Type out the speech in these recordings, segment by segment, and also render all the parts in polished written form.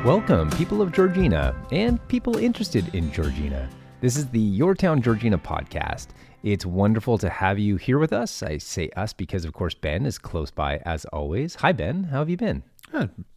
Welcome, people of Georgina and people interested in Georgina. This is the YourTown, Georgina podcast. It's wonderful to have you here with us. I say us because, of course, Ben is close by as always. Hi, Ben. How have you been?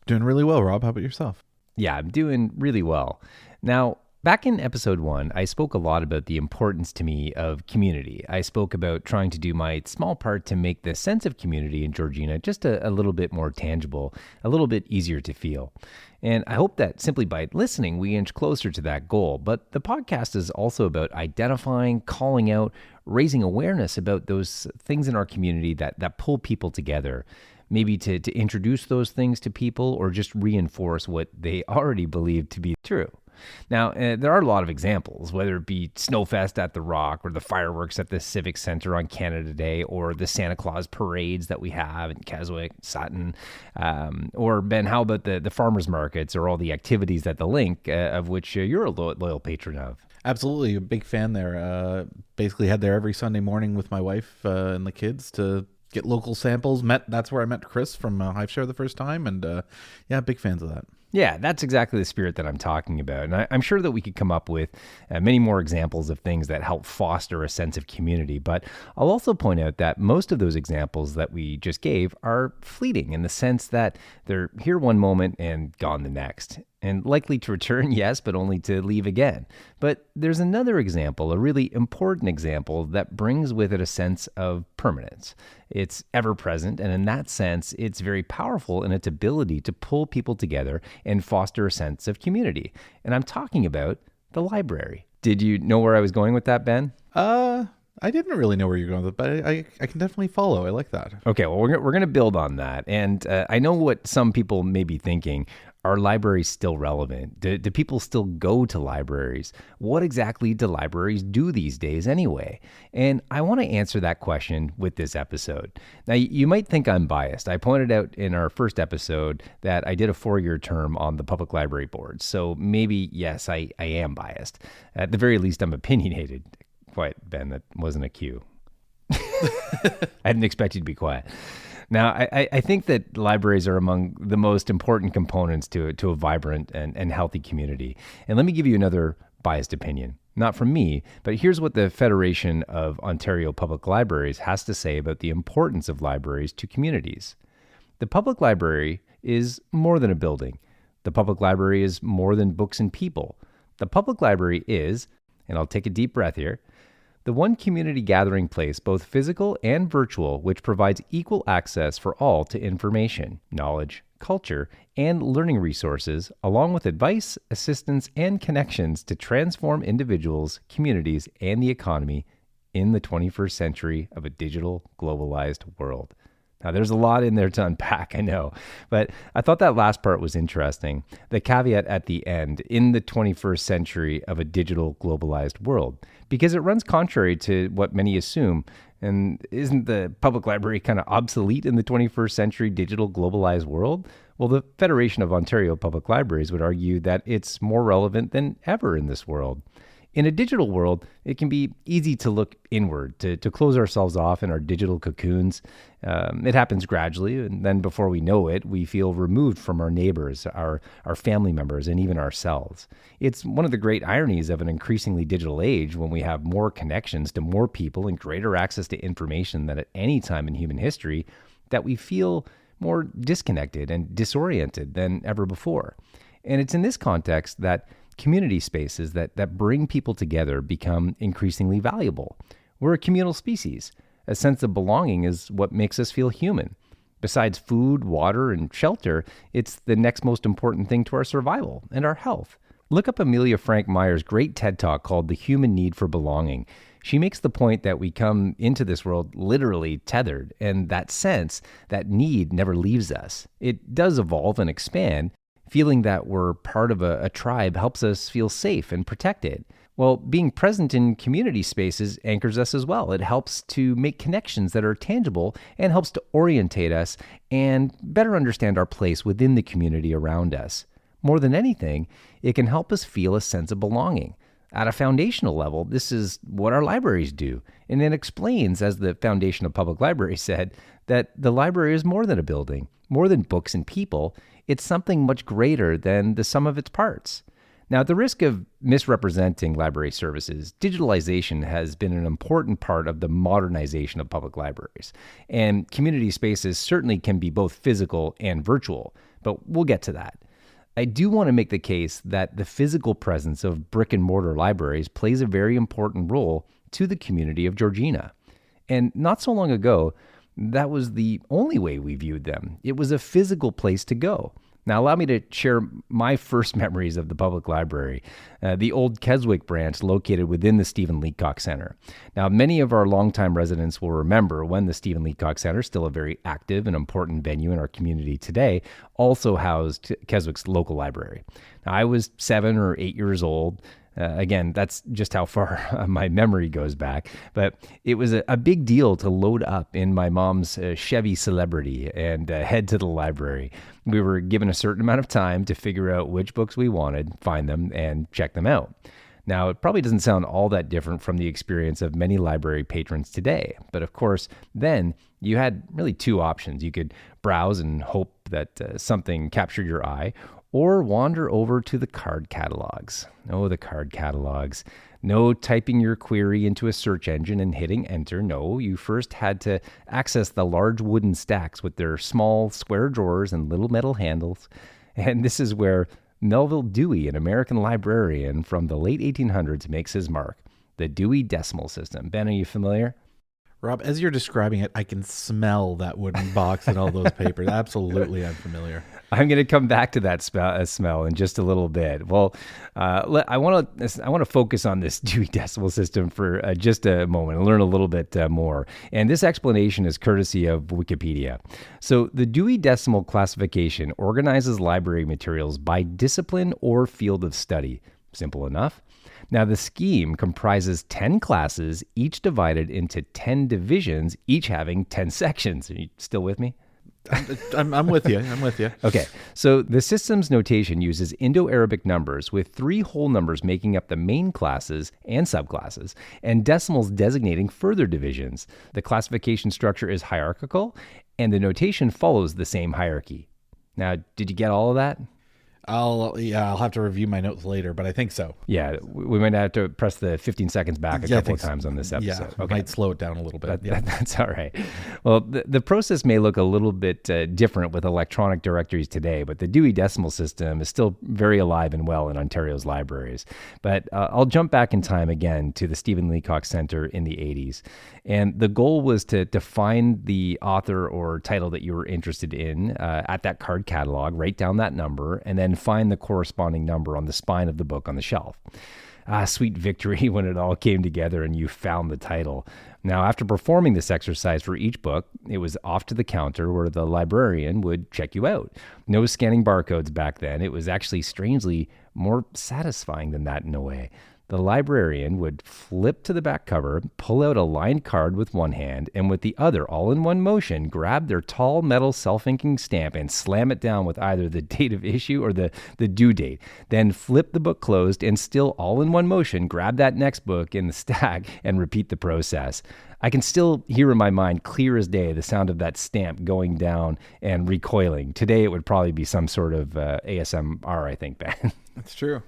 Doing really well, Rob. How about yourself? Yeah, I'm doing really well. Now, back in episode 1, I spoke a lot about the importance to me of community. I spoke about trying to do my small part to make the sense of community in Georgina just a little bit more tangible, a little bit easier to feel. And I hope that simply by listening, we inch closer to that goal. But the podcast is also about identifying, calling out, raising awareness about those things in our community that pull people together. Maybe to introduce those things to people or just reinforce what they already believe to be true. Now, there are a lot of examples, whether it be Snowfest at the Rock or the fireworks at the Civic Center on Canada Day or the Santa Claus parades that we have in Keswick, Sutton. Or, Ben, how about the farmers markets or all the activities at the Link, of which you're a loyal patron of? Absolutely. A big fan there. Basically head there every Sunday morning with my wife and the kids to get local samples. That's where I met Chris from HiveShare the first time. And big fans of that. Yeah, that's exactly the spirit that I'm talking about. And I'm sure that we could come up with many more examples of things that help foster a sense of community. But I'll also point out that most of those examples that we just gave are fleeting in the sense that they're here one moment and gone the next. And likely to return, yes, but only to leave again. But there's another example, a really important example that brings with it a sense of permanence. It's ever present, and in that sense, it's very powerful in its ability to pull people together and foster a sense of community. And I'm talking about the library. Did you know where I was going with that, Ben? I didn't really know where you're going with it, but I can definitely follow. I like that. Okay, well, we're going to build on that. And I know what some people may be thinking. Are libraries still relevant? Do people still go to libraries? What exactly do libraries do these days anyway? And I want to answer that question with this episode. Now, you might think I'm biased. I pointed out in our first episode that I did a 4-year term on the Public Library Board. So maybe, yes, I am biased. At the very least, I'm opinionated. Quiet, Ben, that wasn't a cue. I didn't expect you to be quiet. Now, I think that libraries are among the most important components to a vibrant and healthy community. And let me give you another biased opinion. Not from me, but here's what the Federation of Ontario Public Libraries has to say about the importance of libraries to communities. The public library is more than a building. The public library is more than books and people. The public library is, and I'll take a deep breath here, the one community gathering place, both physical and virtual, which provides equal access for all to information, knowledge, culture, and learning resources, along with advice, assistance, and connections to transform individuals, communities, and the economy in the 21st century of a digital, globalized world. Now, there's a lot in there to unpack, I know, but I thought that last part was interesting. The caveat at the end, in the 21st century of a digital, globalized world, because it runs contrary to what many assume. And isn't the public library kind of obsolete in the 21st century digital, globalized world? Well, the Federation of Ontario Public Libraries would argue that it's more relevant than ever in this world. In a digital world, it can be easy to look inward, to close ourselves off in our digital cocoons. It happens gradually, and then before we know it, we feel removed from our neighbors, our family members, and even ourselves. It's one of the great ironies of an increasingly digital age when we have more connections to more people and greater access to information than at any time in human history, that we feel more disconnected and disoriented than ever before. And it's in this context that community spaces that bring people together become increasingly valuable. We're a communal species. A sense of belonging is what makes us feel human. Besides food, water, and shelter, it's the next most important thing to our survival and our health. Look up Amelia Frank Meyer's great TED Talk called The Human Need for Belonging. She makes the point that we come into this world literally tethered, and that sense, that need never leaves us. It does evolve and expand. Feeling that we're part of a tribe helps us feel safe and protected. Well, being present in community spaces anchors us as well. It helps to make connections that are tangible and helps to orientate us and better understand our place within the community around us. More than anything, it can help us feel a sense of belonging. At a foundational level, this is what our libraries do. And it explains, as the Foundation of Public Libraries said, that the library is more than a building, more than books and people. It's something much greater than the sum of its parts. Now, at the risk of misrepresenting library services, digitalization has been an important part of the modernization of public libraries. And community spaces certainly can be both physical and virtual, but we'll get to that. I do want to make the case that the physical presence of brick and mortar libraries plays a very important role to the community of Georgina. And not so long ago, that was the only way we viewed them. It was a physical place to go. Now, allow me to share my first memories of the public library, the old Keswick branch located within the Stephen Leacock Center. Now, many of our longtime residents will remember when the Stephen Leacock Center, still a very active and important venue in our community today, also housed Keswick's local library. Now, I was 7 or 8 years old. Again, that's just how far my memory goes back. But it was a big deal to load up in my mom's Chevy Celebrity and head to the library. We were given a certain amount of time to figure out which books we wanted, find them, and check them out. Now, it probably doesn't sound all that different from the experience of many library patrons today. But of course, then you had really two options. You could browse and hope that something captured your eye, or wander over to the card catalogs. Oh, the card catalogs. No typing your query into a search engine and hitting enter. No, you first had to access the large wooden stacks with their small square drawers and little metal handles. And this is where Melville Dewey, an American librarian from the late 1800s, makes his mark. The Dewey Decimal System. Ben, are you familiar? Rob, as you're describing it, I can smell that wooden box and all those papers. Absolutely, I'm familiar. I'm going to come back to that smell in just a little bit. Well, I want to focus on this Dewey Decimal System for just a moment and learn a little bit more. And this explanation is courtesy of Wikipedia. So the Dewey Decimal Classification organizes library materials by discipline or field of study. Simple enough. Now, the scheme comprises 10 classes, each divided into 10 divisions, each having 10 sections. Are you still with me? I'm with you. I'm with you. Okay, so the system's notation uses Indo-Arabic numbers with 3 whole numbers making up the main classes and subclasses, and decimals designating further divisions. The classification structure is hierarchical, and the notation follows the same hierarchy. Now, did you get all of that? I'll have to review my notes later, but I think so. Yeah, we might have to press the 15 seconds back a couple of times on this episode. Yeah, might slow it down a little bit. That's all right. Well, the process may look a little bit different with electronic directories today, but the Dewey Decimal System is still very alive and well in Ontario's libraries. But I'll jump back in time again to the Stephen Leacock Center in the 80s. And the goal was to find the author or title that you were interested in at that card catalog, write down that number, and then find the corresponding number on the spine of the book on the shelf. Sweet victory when it all came together and you found the title. Now, after performing this exercise for each book, it was off to the counter where the librarian would check you out. No scanning barcodes back then. It was actually strangely more satisfying than that in a way. The librarian would flip to the back cover, pull out a lined card with one hand, and with the other, all in one motion, grab their tall metal self-inking stamp and slam it down with either the date of issue or the due date. Then flip the book closed and still all in one motion, grab that next book in the stack and repeat the process. I can still hear in my mind, clear as day, the sound of that stamp going down and recoiling. Today, it would probably be some sort of ASMR, I think, Ben. That's true.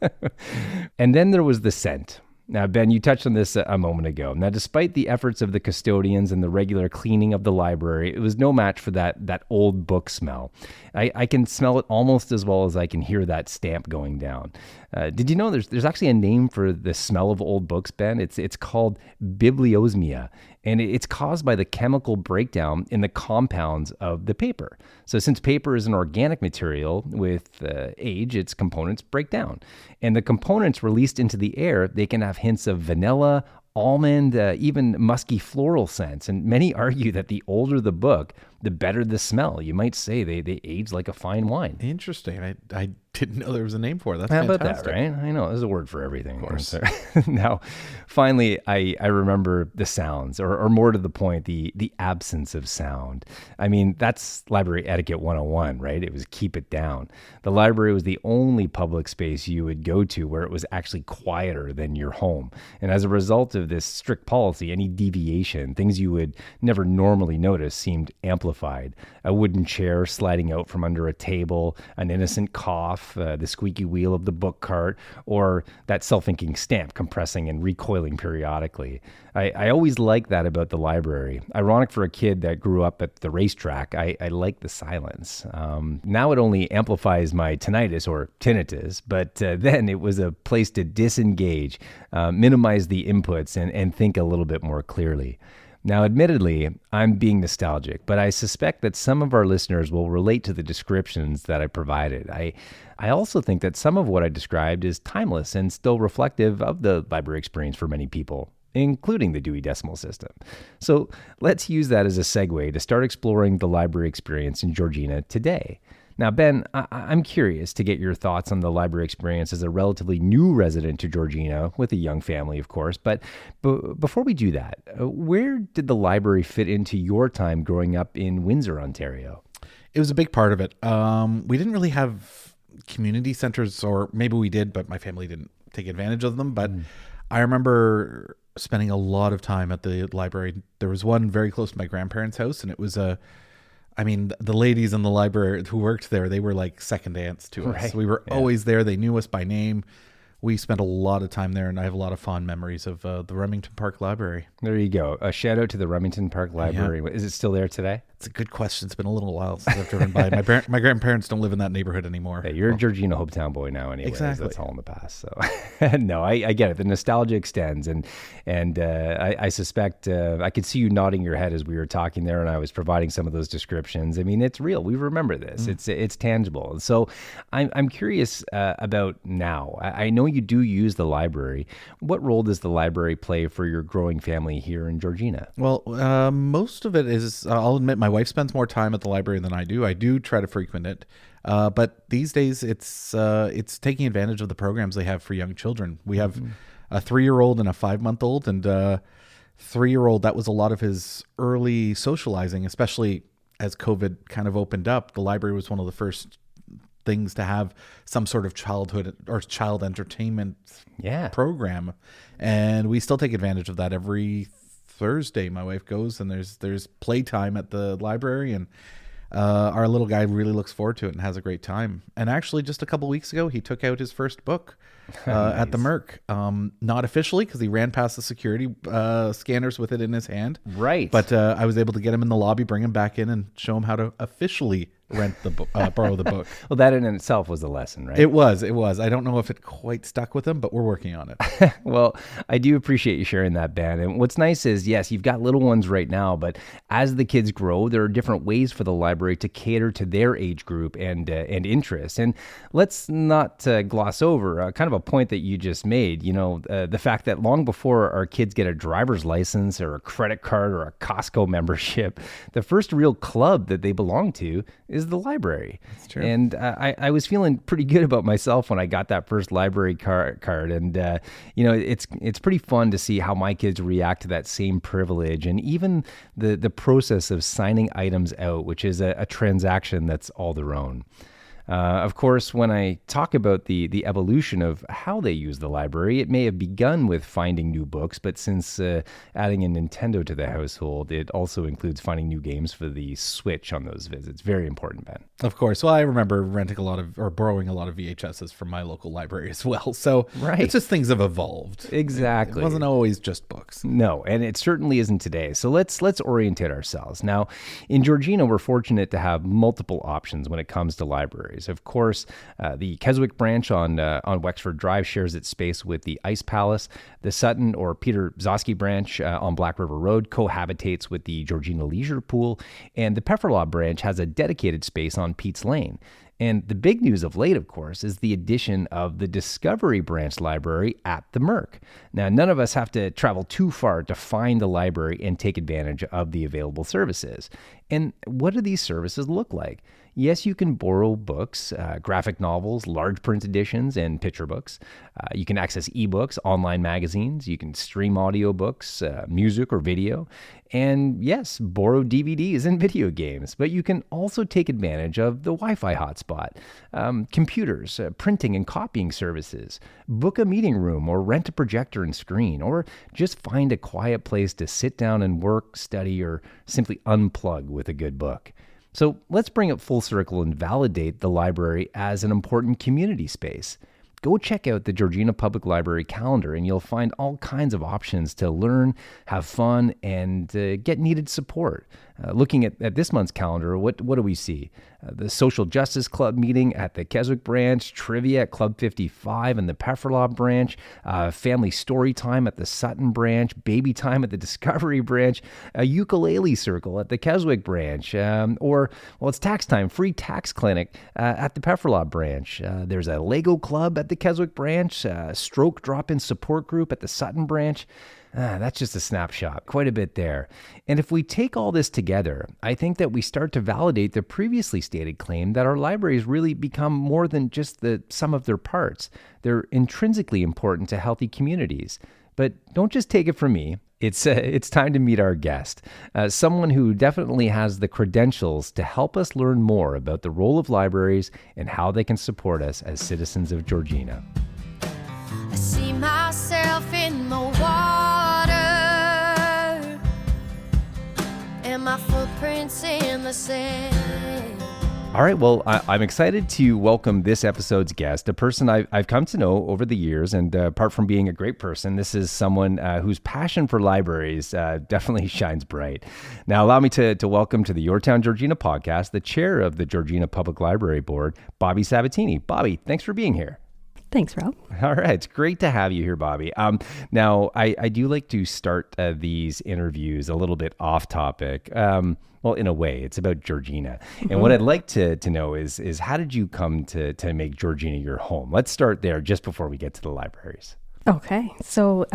And then there was the scent. Now, Ben, you touched on this a moment ago. Now, despite the efforts of the custodians and the regular cleaning of the library, it was no match for that old book smell. I can smell it almost as well as I can hear that stamp going down. Did you know there's actually a name for the smell of old books, Ben? It's called bibliosmia, and it's caused by the chemical breakdown in the compounds of the paper. So since paper is an organic material, with age, its components break down. And the components released into the air, they can have hints of vanilla, almond, even musky floral scents. And many argue that the older the book, the better the smell. You might say they age like a fine wine. Interesting. I didn't know there was a name for it. That's How fantastic. about that, right? I know, there's a word for everything. Of course. Now, finally, I remember the sounds, or more to the point, the absence of sound. I mean, that's library etiquette 101, right? It was keep it down. The library was the only public space you would go to where it was actually quieter than your home. And as a result of this strict policy, any deviation, things you would never normally notice, seemed amplified amplified. A wooden chair sliding out from under a table, an innocent cough, the squeaky wheel of the book cart, or that self-inking stamp compressing and recoiling periodically. I always like that about the library. Ironic for a kid that grew up at the racetrack, I like the silence. Now it only amplifies my tinnitus or tinnitus, but then it was a place to disengage, minimize the inputs, and think a little bit more clearly. Now, admittedly, I'm being nostalgic, but I suspect that some of our listeners will relate to the descriptions that I provided. I also think that some of what I described is timeless and still reflective of the library experience for many people, including the Dewey Decimal System. So let's use that as a segue to start exploring the library experience in Georgina today. Now, Ben, I'm curious to get your thoughts on the library experience as a relatively new resident to Georgina, with a young family, of course. But before we do that, where did the library fit into your time growing up in Windsor, Ontario? It was a big part of it. We didn't really have community centers, or maybe we did, but my family didn't take advantage of them. But I remember spending a lot of time at the library. There was one very close to my grandparents' house, and it was the ladies in the library who worked there, they were like second aunts to us. Right. We were always there. They knew us by name. We spent a lot of time there, and I have a lot of fond memories of the Remington Park Library. There you go. A shout out to the Remington Park Library. Yeah. Is it still there today? It's a good question. It's been a little while since I've driven by. My grandparents don't live in that neighborhood anymore. Hey, you're a Georgina Hopetown boy now anyway. Exactly. That's all in the past. So no, I get it. The nostalgia extends, and I suspect I could see you nodding your head as we were talking there, and I was providing some of those descriptions. I mean, it's real. We remember this. It's tangible. So I'm curious about now. I know you do use the library. What role does the library play for your growing family here in Georgina? Well, most of it is, I'll admit, my wife spends more time at the library than I do. I do try to frequent it. But these days it's taking advantage of the programs they have for young children. We have a 3-year-old and a 5-month-old, and 3-year-old, that was a lot of his early socializing, especially as COVID kind of opened up. The library was one of the first things to have some sort of childhood or child entertainment program. And we still take advantage of that every Thursday. My wife goes, and there's playtime at the library, and our little guy really looks forward to it and has a great time. And actually, just a couple weeks ago, he took out his first book Nice. at the Merc. Not officially, because he ran past the security scanners with it in his hand. Right. But I was able to get him in the lobby, bring him back in, and show him how to officially rent the book, borrow the book. Well, that in itself was a lesson, right? It was. I don't know if it quite stuck with him, but we're working on it. Well, I do appreciate you sharing that, Ben. And what's nice is, yes, you've got little ones right now, but as the kids grow, there are different ways for the library to cater to their age group and interests. And let's not gloss over kind of a point that you just made, the fact that long before our kids get a driver's license or a credit card or a Costco membership, the first real club that they belong to is the library. That's true. And I was feeling pretty good about myself when I got that first library card. And, it's pretty fun to see how my kids react to that same privilege, and even the process of signing items out, which is a transaction that's all their own. Of course, when I talk about the evolution of how they use the library, it may have begun with finding new books, but since adding a Nintendo to the household, it also includes finding new games for the Switch on those visits. Very important, Ben. Of course. Well, I remember borrowing a lot of VHSs from my local library as well. So Right. It's just things have evolved. Exactly. It wasn't always just books. No, and it certainly isn't today. So let's orientate ourselves. Now, in Georgina, we're fortunate to have multiple options when it comes to libraries. Of course, the Keswick branch on Wexford Drive shares its space with the Ice Palace. The Sutton or Peter Zosky branch on Black River Road cohabitates with the Georgina Leisure Pool, and the Pefferlaw branch has a dedicated space on Pete's Lane. And the big news of late, of course, is the addition of the Discovery Branch Library at the Merc. Now, none of us have to travel too far to find the library and take advantage of the available services. And what do these services look like? Yes, you can borrow books, graphic novels, large print editions, and picture books. You can access ebooks, online magazines. You can stream audiobooks, music, or video. And yes, borrow DVDs and video games. But you can also take advantage of the Wi-Fi hotspots hotspot, computers, printing and copying services, book a meeting room or rent a projector and screen, or just find a quiet place to sit down and work, study, or simply unplug with a good book. So let's bring it full circle and validate the library as an important community space. Go check out the Georgina Public Library calendar and you'll find all kinds of options to learn, have fun, and get needed support. Looking at this month's calendar, what do we see? The Social Justice Club meeting at the Keswick branch, trivia at Club 55 and the Pefferlaw branch, family story time at the Sutton branch, baby time at the Discovery branch, a ukulele circle at the Keswick branch, it's tax time, free tax clinic at the Pefferlaw branch. There's a Lego club at the Keswick branch, stroke drop-in support group at the Sutton branch. That's just a snapshot, quite a bit there. And if we take all this together, I think that we start to validate the previously stated claim that our libraries really become more than just the sum of their parts. They're intrinsically important to healthy communities. But don't just take it from me. It's time to meet our guest, someone who definitely has the credentials to help us learn more about the role of libraries and how they can support us as citizens of Georgina. I see myself in the water and my footprints in the sand. All right, well, I'm excited to welcome this episode's guest, a person I've come to know over the years. And apart from being a great person, this is someone whose passion for libraries definitely shines bright. Now, allow me to welcome to the YourTown Georgina podcast, the chair of the Georgina Public Library Board, Bobbi Sabatini. Bobbi, thanks for being here. Thanks, Rob. All right. It's great to have you here, Bobbi. Now, I do like to start these interviews a little bit off topic. Well, in a way, it's about Georgina. Mm-hmm. And what I'd like to know is how did you come to make Georgina your home? Let's start there just before we get to the libraries. Okay. So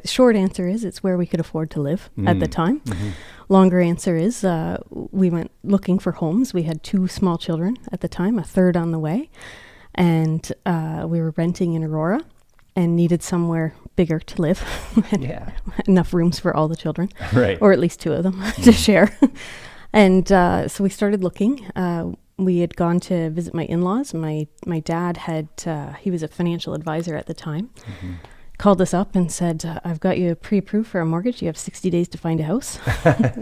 short answer is it's where we could afford to live at the time. Mm-hmm. Longer answer is we went looking for homes. We had 2 small children at the time, a third on the way. And we were renting in Aurora and needed somewhere bigger to live. Enough rooms for all the children, right? Or at least 2 of them to share. And so we started looking. We had gone to visit my in-laws. My dad he was a financial advisor at the time, called us up and said, I've got you pre-approved for a mortgage. You have 60 days to find a house.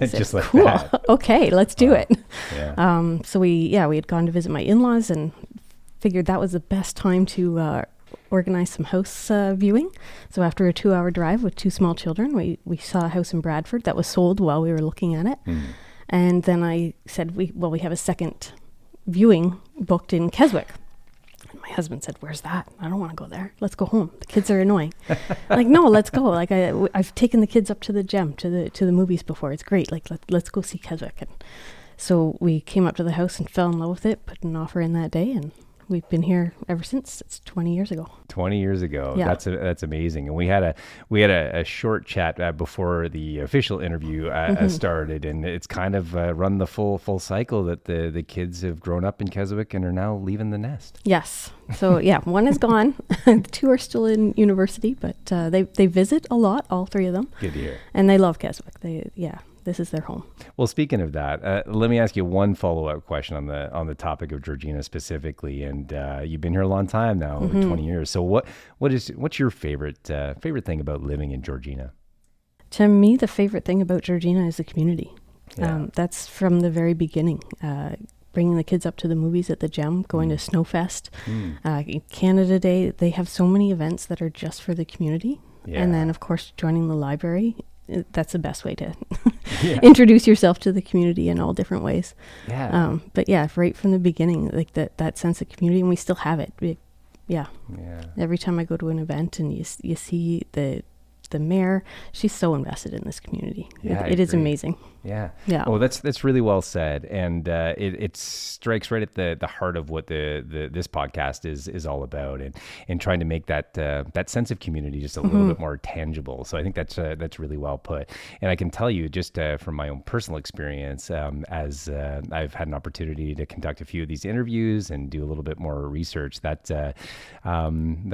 Just like cool. That. Okay, let's do it. Yeah. So we had gone to visit my in-laws and figured that was the best time to organize some house viewing. So after a 2-hour drive with 2 small children, we saw a house in Bradford that was sold while we were looking at it. And then I said, we have a second viewing booked in Keswick. And my husband said, where's that? I don't want to go there. Let's go home. The kids are annoying. Like, no, let's go. Like I've taken the kids up to the gem, to the movies before. It's great. Like let's go see Keswick. And so we came up to the house and fell in love with it, put an offer in that day, and we've been here ever since. It's 20 years ago. 20 years ago. Yeah. That's amazing. And we had a short chat before the official interview started, and it's kind of run the full cycle that the kids have grown up in Keswick and are now leaving the nest. Yes. So one is gone. The 2 are still in university, but they visit a lot, all 3 of them. Good to hear. And they love Keswick. This is their home. Well, speaking of that, let me ask you one follow-up question on the topic of Georgina specifically. And you've been here a long time now, over 20 years. So what's your favorite thing about living in Georgina? To me, the favorite thing about Georgina is the community. Yeah. That's from the very beginning. Bringing the kids up to the movies at the Gem, going to Snowfest, Canada Day. They have so many events that are just for the community. Yeah. And then, of course, joining the library. That's the best way to introduce yourself to the community in all different ways. Yeah. But right from the beginning, like that sense of community, and we still have it. Every time I go to an event and you see the mayor, she's so invested in this community. Yeah, it is amazing. Yeah. Yeah. Oh, that's really well said, and it strikes right at the heart of what this podcast is all about, and trying to make that sense of community just a little bit more tangible. So I think that's really well put. And I can tell you just from my own personal experience, as I've had an opportunity to conduct a few of these interviews and do a little bit more research, that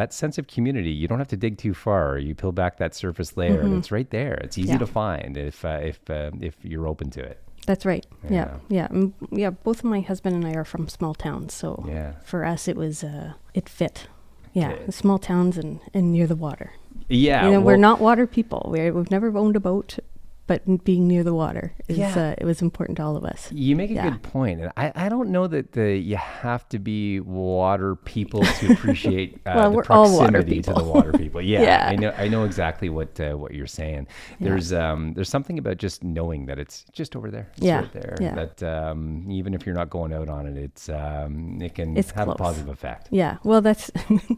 sense of community, you don't have to dig too far. You peel back that surface layer, and it's right there. It's easy to find if you're you're open to it. That's right. Yeah. Both of my husband and I are from small towns, so for us it was it fit. Yeah, Okay. small towns and near the water. Yeah, We're not water people. We've never owned a boat, but being near the water is it was important to all of us. You make a good point. And I don't know that you have to be water people to appreciate Well, the we're all water proximity to the people. water people. Yeah, Yeah. I know exactly what you're saying. There's something about just knowing that it's just over there. It's right there. Yeah. That even if you're not going out on it, it can It's have a close. positive effect. Yeah, well, that's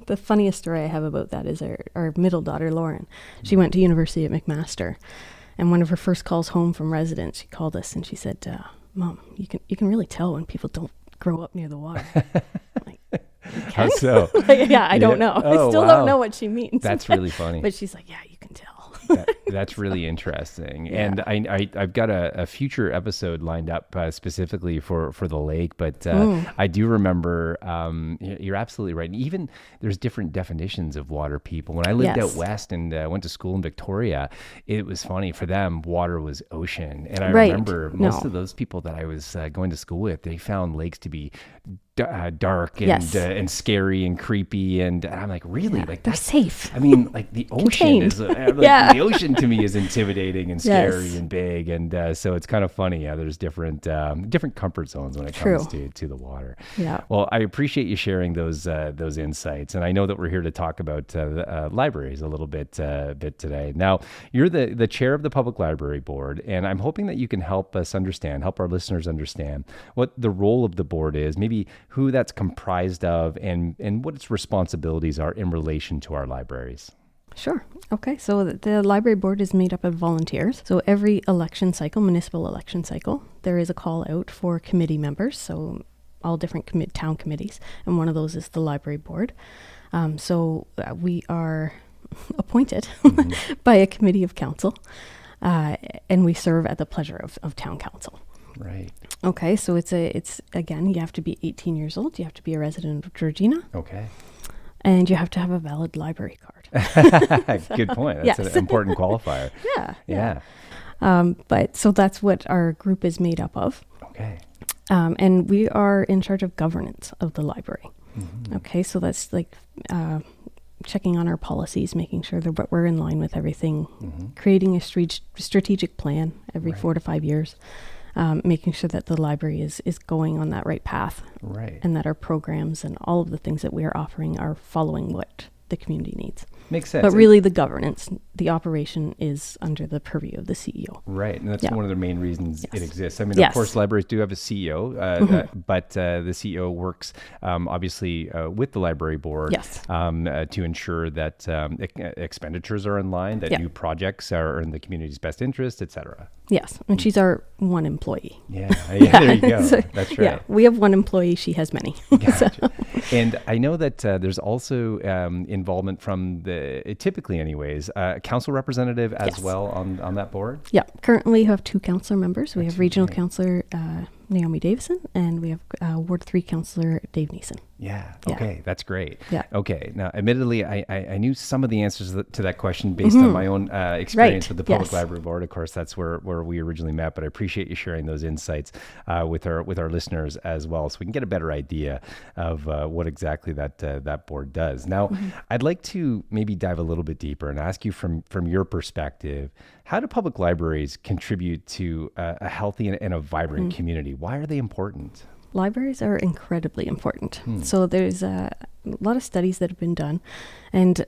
the funniest story I have about that is our middle daughter, Lauren. She went to University at McMaster, and one of her first calls home from residence, she called us and she said, "Mom, you can really tell when people don't grow up near the water." I'm like, "You How can?" so? Yeah, I don't know. Oh, I still wow. don't know what she means. That's really funny. But she's like, "Yeah, you can tell." That's really interesting. Yeah. And I've got a future episode lined up specifically for the lake, but I do remember you're absolutely right. And even there's different definitions of water people. When I lived out west and went to school in Victoria, it was funny. For them, water was ocean. And I Right. remember most of those people that I was going to school with, they found lakes to be dark and Yes. and scary and creepy. And I'm like, really? Yeah, Like they're that's safe. I mean, like the ocean Contained. is Yeah. the ocean to me is intimidating and scary Yes. and big, and so it's kind of funny. There's different comfort zones when it True. comes to the water. Yeah. Well, I appreciate you sharing those insights, and I know that we're here to talk about libraries a little bit today. Now, you're the chair of the Public Library Board, and I'm hoping that you can help our listeners understand what the role of the board is, maybe who that's comprised of, and what its responsibilities are in relation to our libraries. Sure. Okay. So the library board is made up of volunteers. So every election cycle, municipal election cycle, there is a call out for committee members. So all different town committees. And one of those is the library board. So we are appointed by a committee of council. And we serve at the pleasure of town council. Right. Okay. So it's again, you have to be 18 years old. You have to be a resident of Georgina. Okay. And you have to have a valid library card. Good point. That's Yes. an important qualifier. Yeah. Yeah. But so that's what our group is made up of. Okay. And we are in charge of governance of the library. Mm-hmm. Okay, so that's like checking on our policies, making sure that we're in line with everything, creating a strategic plan every 4 to 5 years, making sure that the library is going on that right path, Right. and that our programs and all of the things that we are offering are following what the community needs. Makes sense. But really the governance, the operation is under the purview of the CEO. Right. And that's Yeah. one of the main reasons it Yes. exists. I mean, of Yes. course, libraries do have a CEO, but the CEO works obviously with the library board Yes. to ensure that expenditures are in line, that Yeah. new projects are in the community's best interest, et cetera. Yes, and she's our one employee. Yeah. Yeah, there you go. So, That's right. Yeah, we have one employee. She has many. Gotcha. And I know that there's also involvement from typically anyways, council representative as Yes. well on that board. Yeah, currently we have 2 councillor members. We That's have regional right. councillor Naomi Davison, and we have Ward 3 councillor Dave Neeson. Yeah. Yeah. Okay. That's great. Yeah. Okay. Now, admittedly, I knew some of the answers to that question based on my own experience Right. with the Public Yes. Library Board. Of course, that's where we originally met, but I appreciate you sharing those insights with our listeners as well, so we can get a better idea of what exactly that board does. Now, I'd like to maybe dive a little bit deeper and ask you from your perspective, how do public libraries contribute to a healthy and a vibrant community? Why are they important? Libraries are incredibly important. So there's a lot of studies that have been done, and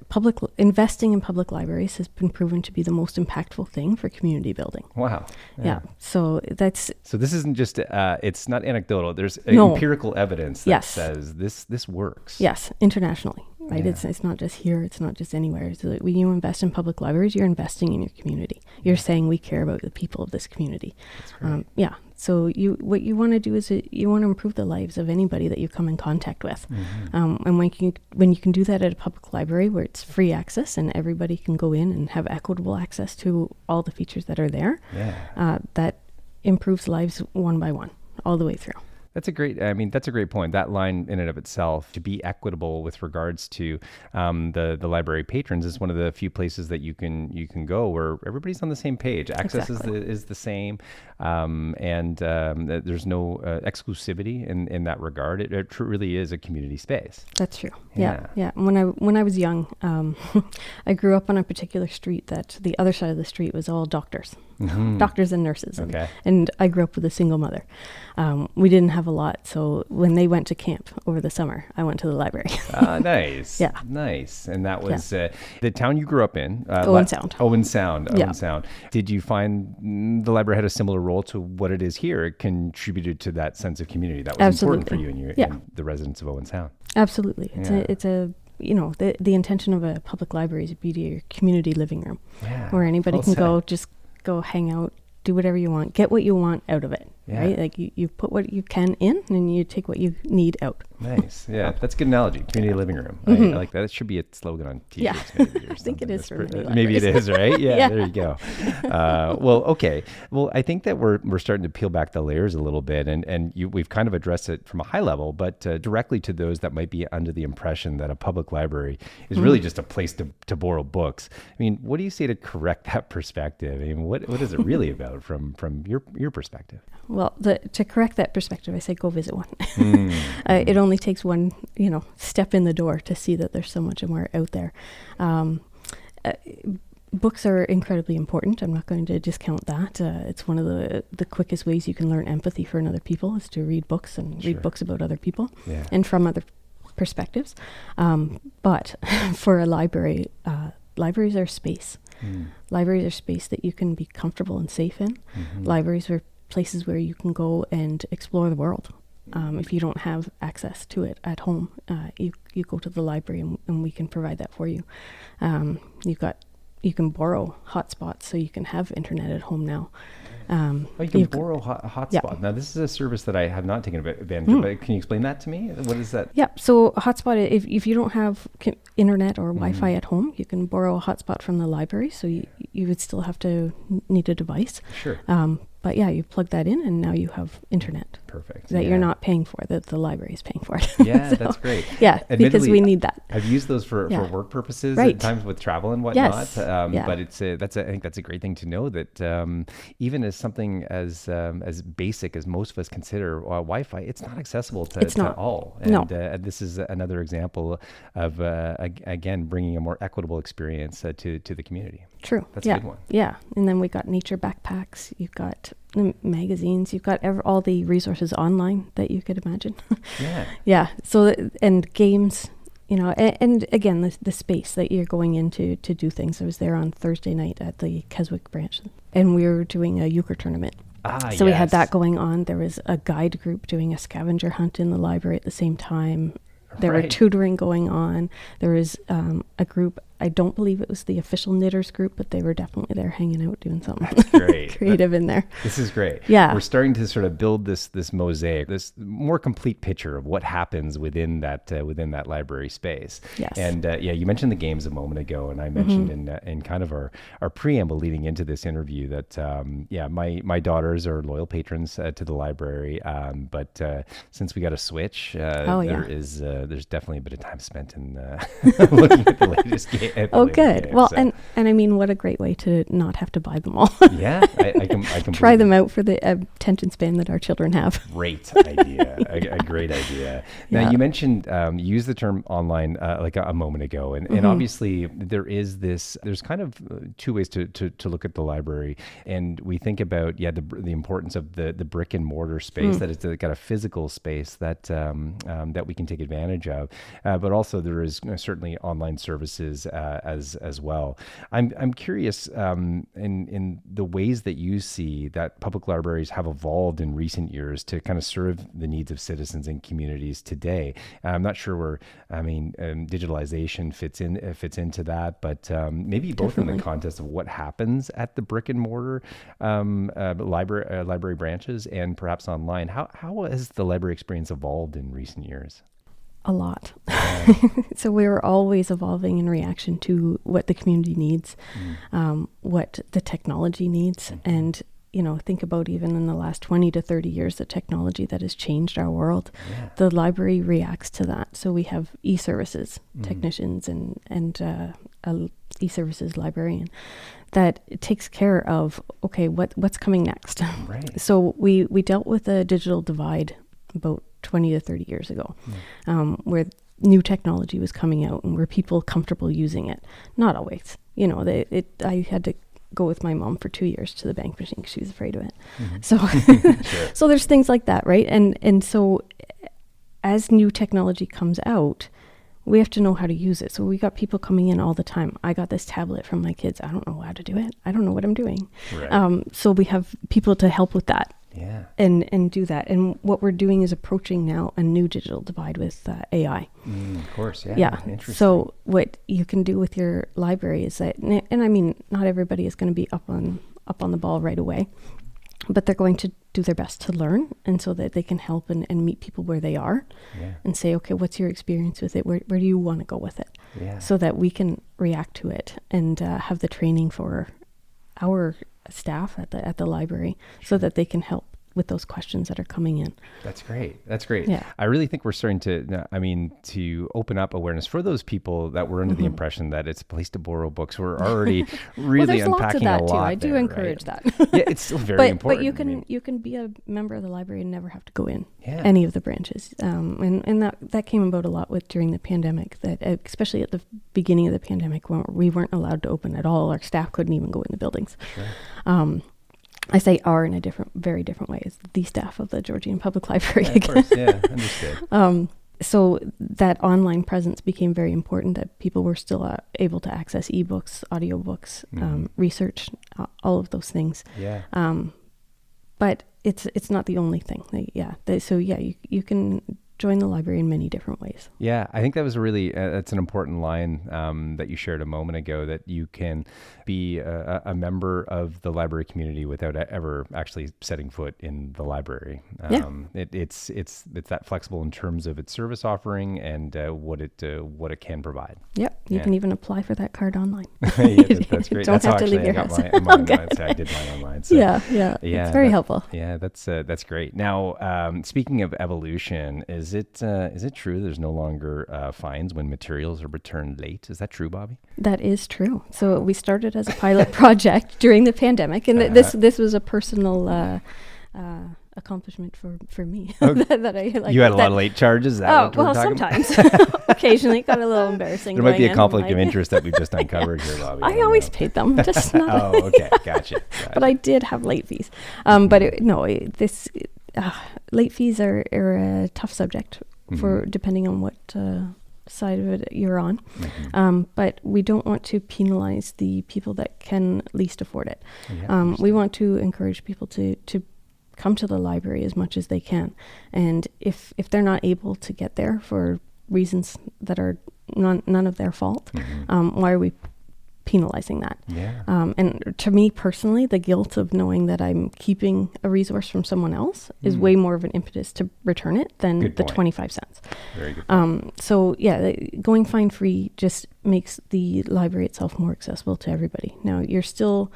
investing in public libraries has been proven to be the most impactful thing for community building. Wow. Yeah. So that's So this isn't just, it's not anecdotal. There's No. empirical evidence that Yes. says this works. yes, internationally, right? Yeah. It's not just here. It's not just anywhere. So when you invest in public libraries, you're investing in your community. You're saying we care about the people of this community. That's great. Yeah. So what you want to do is you want to improve the lives of anybody that you come in contact with. And when you can do that at a public library where it's free access and everybody can go in and have equitable access to all the features that are there, Yeah. that improves lives one by one all the way through. That's a great point. That line in and of itself, to be equitable with regards to the library patrons, is one of the few places that you can go where everybody's on the same page. Access is the same, and there's no exclusivity in that regard. It really is a community space. That's true. Yeah. When I was young, I grew up on a particular street that the other side of the street was all doctors, doctors and nurses. Okay. And I grew up with a single mother. We didn't have a lot, so when they went to camp over the summer, I went to the library. Nice. Yeah. Nice. And that was the town you grew up in. Owen Sound. Owen Sound. Did you find the library had a similar role to what it is here? It contributed to that sense of community that was Absolutely. important for you and the residents of Owen Sound. Absolutely. It's a the intention of a public library is to be your community living room, where anybody can go, just go hang out, do whatever you want, get what you want out of it, right? Like you put what you can in and you take what you need out. Nice. Yeah, that's a good analogy. Community living room. I like that. It should be a slogan on t-shirts. Yeah. Maybe, or I think it is for many maybe it is, right? Yeah, there you go. Okay. Well, I think that we're starting to peel back the layers a little bit, and we've kind of addressed it from a high level, but directly to those that might be under the impression that a public library is really just a place to borrow books. I mean, what do you say to correct that perspective? I mean, what is it really about from your perspective? Well, to correct that perspective, I say go visit one. It only takes one, step in the door to see that there's so much more out there. Books are incredibly important. I'm not going to discount that. It's one of the quickest ways you can learn empathy for another people is to read books and read books about other people and from other perspectives. But for a library, libraries are space. Libraries are space that you can be comfortable and safe in. Libraries are places where you can go and explore the world. If you don't have access to it at home, you go to the library and we can provide that for you. You can borrow hotspots so you can have internet at home now. You can borrow a hotspot. Yeah. Now, this is a service that I have not taken advantage of. But can you explain that to me? What is that? Yeah. So hotspot, if you don't have internet or Wi-Fi at home, you can borrow a hotspot from the library. So you would still have to need a device. Sure. But you plug that in and now you have internet. Perfect. That you're not paying for, that the library is paying for it. Yeah, that's great. Yeah, because we need that. I've used those for work purposes at times with travel and whatnot. Yes. But I think that's a great thing to know that even as something as basic as most of us consider Wi-Fi, it's not accessible to all. And this is another example of, again, bringing a more equitable experience to the community. True. That's a good one. Yeah. And then we got nature backpacks. You've got magazines. You've got all the resources online that you could imagine. Yeah. So, and games, and again, the space that you're going into to do things. I was there on Thursday night at the Keswick branch and we were doing a euchre tournament. So we had that going on. There was a guide group doing a scavenger hunt in the library at the same time. There were tutoring going on. There was a group, I don't believe it was the official knitters group, but they were definitely there hanging out doing something creative in there. This is great. Yeah. We're starting to sort of build this mosaic, this more complete picture of what happens within that library space. Yes. And you mentioned the games a moment ago, and I mentioned in kind of our preamble leading into this interview that my daughters are loyal patrons to the library, but since we got a Switch, there's definitely a bit of time spent in looking at the latest game. Oh, good. Game, well, so. and I mean, what a great way to not have to buy them all. Yeah, I can try them out for the attention span that our children have. Great idea. a great idea. Now, you mentioned you used the term online like a moment ago, and obviously there's kind of two ways to look at the library, and we think about the importance of the brick and mortar space that it's got a physical space that we can take advantage of, but also there is certainly online services as well. I'm curious in the ways that you see that public libraries have evolved in recent years to kind of serve the needs of citizens and communities today. I'm not sure where digitalization fits into that, but maybe both in the context of what happens at the brick and mortar library branches and perhaps online. How has the library experience evolved in recent years? A lot. So we're always evolving in reaction to what the community needs, what the technology needs. And think about even in the last 20 to 30 years, the technology that has changed our world. The library reacts to that. So we have e-services technicians and a e-services librarian that takes care of, okay, what's coming next. Right. So we dealt with a digital divide about 20 to 30 years ago, where new technology was coming out and were people comfortable using it? Not always. I had to go with my mom for 2 years to the bank machine because she was afraid of it. So, so there's things like that, right? And so as new technology comes out, we have to know how to use it. So we got people coming in all the time. I got this tablet from my kids. I don't know how to do it. I don't know what I'm doing. Right. So we have people to help with that. Yeah. And do that. And what we're doing is approaching now a new digital divide with AI. Of course. Yeah. Yeah. Interesting. So what you can do with your library is that, and I mean, not everybody is going to be up on the ball right away, but they're going to do their best to learn, and so that they can help and meet people where they are, and say, okay, what's your experience with it? Where do you want to go with it? Yeah. So that we can react to it and have the training for our staff at the library, so that they can help with those questions that are coming in. That's great. That's great. Yeah. I really think we're starting to open up awareness for those people that were under the impression that it's a place to borrow books. We're already really there's lots of unpacking that a too. lot. I do there, encourage right? that. Yeah, it's still very important. But you can be a member of the library and never have to go in Yeah. any of the branches. And that came about a lot during the pandemic, that especially at the beginning of the pandemic, when we weren't allowed to open at all. Our staff couldn't even go in the buildings. Sure. I say "are" in a very different way. It's the staff of the Georgina Public Library. Yeah, of course. Yeah, understood. So that online presence became very important, that people were still able to access ebooks, audiobooks, research, all of those things. Yeah. But it's not the only thing. You can join the library in many different ways. Yeah, I think that was that's an important line that you shared a moment ago, that you can be a member of the library community without ever actually setting foot in the library. It's that flexible in terms of its service offering and what it can provide. Yep, you can even apply for that card online. Yeah, that's great. Don't That's have how to leave actually your I got house. mine online. So I did mine online. So. Yeah, it's very helpful. Yeah, that's great. Now, speaking of evolution, is it true there's no longer fines when materials are returned late? Is that true, Bobbi? That is true. So we started as a pilot project during the pandemic, and this was a personal accomplishment for me. that I like. You had a lot of late charges. Is that what we're talking sometimes. Occasionally, got a little embarrassing. There might be a conflict like, of interest that we've just uncovered here, Bobbi. I always paid them, just not. Oh, okay, gotcha. But I did have late fees. Late fees are a tough subject for depending on what side of it you're on. But we don't want to penalize the people that can least afford it. Yeah, we want to encourage people to come to the library as much as they can. And if they're not able to get there for reasons that are none of their fault, why are we penalizing that? Yeah. And to me personally, the guilt of knowing that I'm keeping a resource from someone else is way more of an impetus to return it than the 25 cents. Very good. So yeah, going fine free just makes the library itself more accessible to everybody. Now you're still,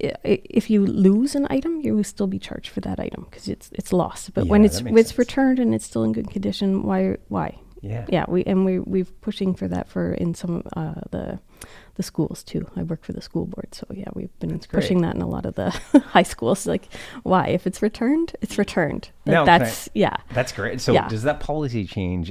if you lose an item, you will still be charged for that item because it's lost. But when it's returned and it's still in good condition, why? Yeah. We've pushing for that in some of the schools too. I work for the school board, so yeah, we've been pushing that in a lot of the high schools. Like, why? If it's returned, it's returned. That's great. So does that policy change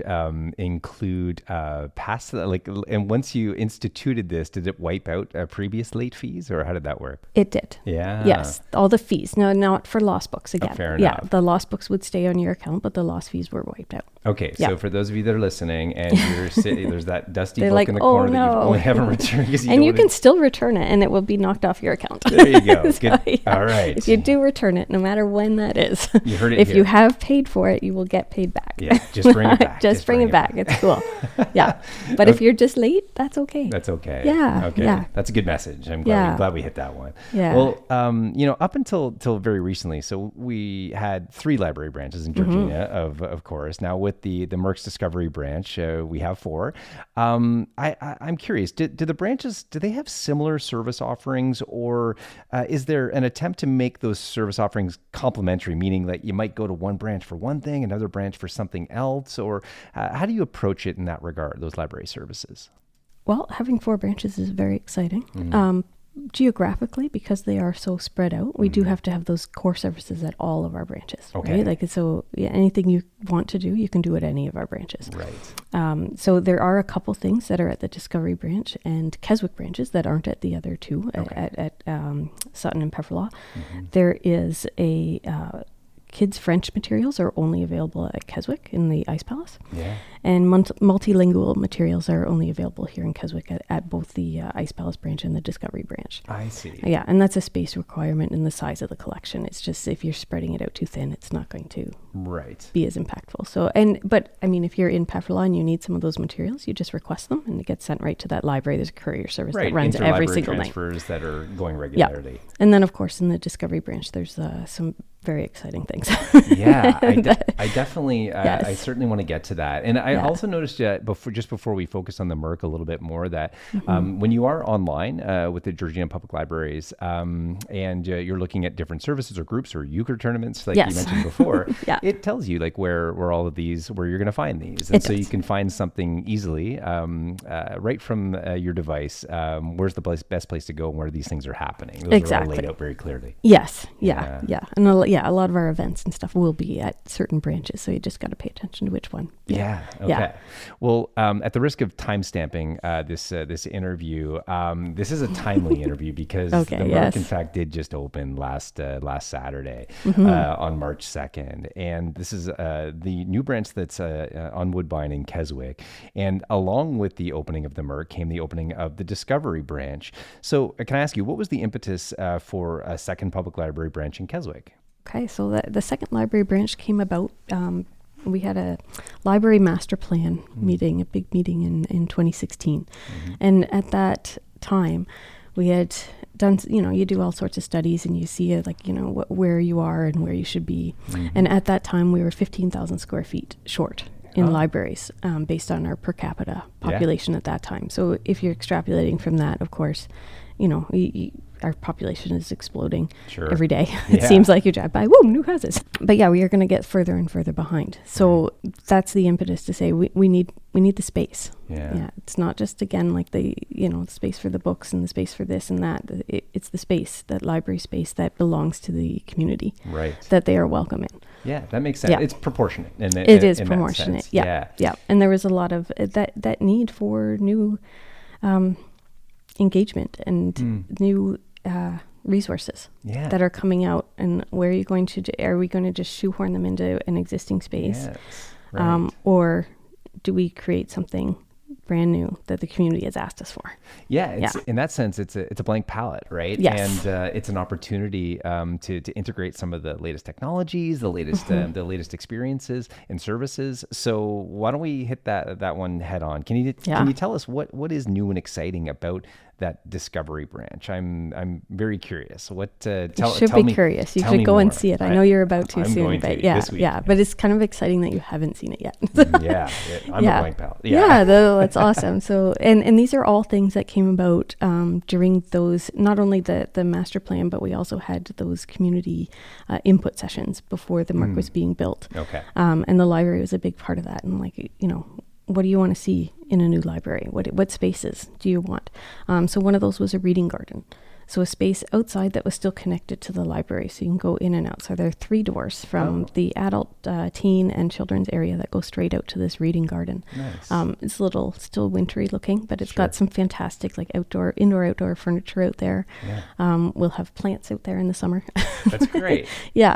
include past that? Like, and once you instituted this, did it wipe out previous late fees, or how did that work? It did. Yeah. Yes, all the fees. No, not for lost books again. Fair enough. Yeah, the lost books would stay on your account, but the lost fees were wiped out. Okay, so for those of you that are listening, and you're sitting, there's that dusty book like, in the corner that you no. only haven't returned. And you can still return it, and it will be knocked off your account. There you go. So, Good. All right. If you do return it, no matter when that is, you heard it if here. you have paid for it, you will get paid back. Yeah, just bring it back. just bring it back. It's cool. Yeah, but if you're just late, that's okay. That's okay. Yeah. Okay. Yeah. That's a good message. I'm glad we hit that one. Yeah. Well, up until very recently, so we had 3 library branches in Georgina, of course. Now with the Merck's Discovery branch, we have 4. I'm curious. Do the branches branches, do they have similar service offerings, or is there an attempt to make those service offerings complementary, meaning that you might go to one branch for one thing, another branch for something else, or how do you approach it in that regard, those library services? Well, having 4 branches is very exciting. Geographically, because they are so spread out, we do have to have those core services at all of our branches. Okay. Right? Like, so yeah, anything you want to do, you can do at any of our branches. Right. So there are a couple things that are at the Discovery branch and Keswick branches that aren't at the other two, at Sutton and Pefferlaw. There is a kids' French materials are only available at Keswick in the Ice Palace. Yeah. And multilingual materials are only available here in Keswick at both the Ice Palace branch and the Discovery branch. I see. Yeah, and that's a space requirement in the size of the collection. It's just if you're spreading it out too thin, it's not going to be as impactful. So, but I mean, if you're in Pefferlaw and you need some of those materials, you just request them and it gets sent right to that library. There's a courier service that runs every single night. Transfers that are going regularly. Yeah. And then, of course, in the Discovery branch, there's some very exciting things. Yeah, I definitely, yes. I certainly want to get to that. And I also noticed before we focus on the Merc a little bit more that when you are online with the Georgina Public Libraries and you're looking at different services or groups or euchre tournaments, like you mentioned before, it tells you like where all of these, where you're going to find these. And so you can find something easily right from your device. Where's the best place to go and where these things are happening? Those are all laid out very clearly. Yes. Yeah. And a lot of our events and stuff will be at certain branches, so you just got to pay attention to which one. Yeah. Okay. Yeah. Well, at the risk of time stamping this interview, this is a timely interview because the Merc, in fact, did just open last Saturday on March 2nd, and this is the new branch that's on Woodbine in Keswick. And along with the opening of the Merc came the opening of the Discovery branch. So, can I ask you, what was the impetus for a second public library branch in Keswick? Okay, so the second library branch came about. We had a library master plan meeting, a big meeting in 2016. And at that time, we had done, you do all sorts of studies and you see where you are and where you should be. And at that time, we were 15,000 square feet short in libraries based on our per capita population at that time. So if you're extrapolating from that, of course, our population is exploding every day. It seems like you drive by, whoa, new houses. But we are going to get further and further behind. So that's the impetus to say we need the space. Yeah. It's not just, again, like the space for the books and the space for this and that. It's the space, that library space that belongs to the community. Right. That they are welcome in. Yeah, that makes sense. Yeah. It's proportionate. It is proportionate. Yeah. And there was a lot of that need for new engagement and new resources that are coming out, and where are you going to are we going to just shoehorn them into an existing space, or do we create something brand new that the community has asked us for? In that sense, it's a blank palette, right? Yes. And it's an opportunity to integrate some of the latest technologies, the latest experiences and services. So why don't we hit that one head on? Can you tell us what is new and exciting about that Discovery branch? I'm very curious. You should be curious. You should go and see it. I know you're about to soon, but but it's kind of exciting that you haven't seen it yet. I'm a blank palette. That's awesome. So, and these are all things that came about during those, not only the master plan, but we also had those community input sessions before the Merc was being built. Okay. And the library was a big part of that. And what do you want to see in a new library? What spaces do you want? So one of those was a reading garden. So a space outside that was still connected to the library, so you can go in and out. So there are 3 doors from the adult, teen, and children's area that go straight out to this reading garden. Nice. It's a little still wintry looking, but it's got some fantastic indoor-outdoor furniture out there. Yeah. We'll have plants out there in the summer. That's great.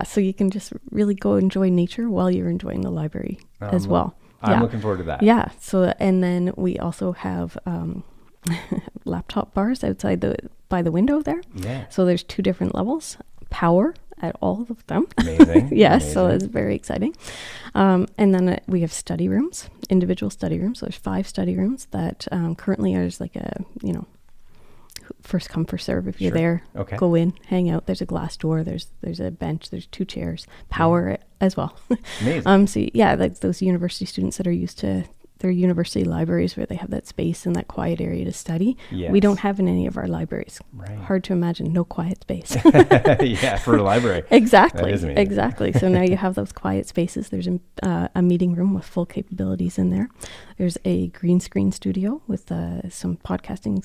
So you can just really go enjoy nature while you're enjoying the library as well. I'm looking forward to that. Yeah. So, and then we also have laptop bars outside by the window there. Yeah. So there's 2 different levels. Power at all of them. Amazing. Yes. Amazing. So it's very exciting. And then we have study rooms, individual study rooms. So there's 5 study rooms that currently there's like a, first come, first serve. If you're there, go in, hang out. There's a glass door. There's a bench. There's 2 chairs. Power as well. Amazing. So like those university students that are used to they're university libraries where they have that space and that quiet area to study. Yes. We don't have in any of our libraries. Right. Hard to imagine no quiet space. Yeah, for a library. Exactly. That is amazing. Exactly. So now you have those quiet spaces. There's a meeting room with full capabilities in there. There's a green screen studio with some podcasting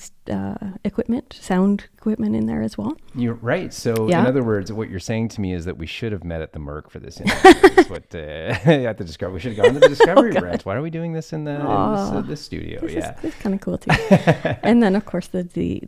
equipment, sound equipment in there as well. You're right. So Yeah. in other words, what you're saying to me is that we should have met at the Merc for this interview. Is what at the Discovery. We should have gone to the Discovery branch. Why are we doing this in this studio? This is kind of cool too. And then of course the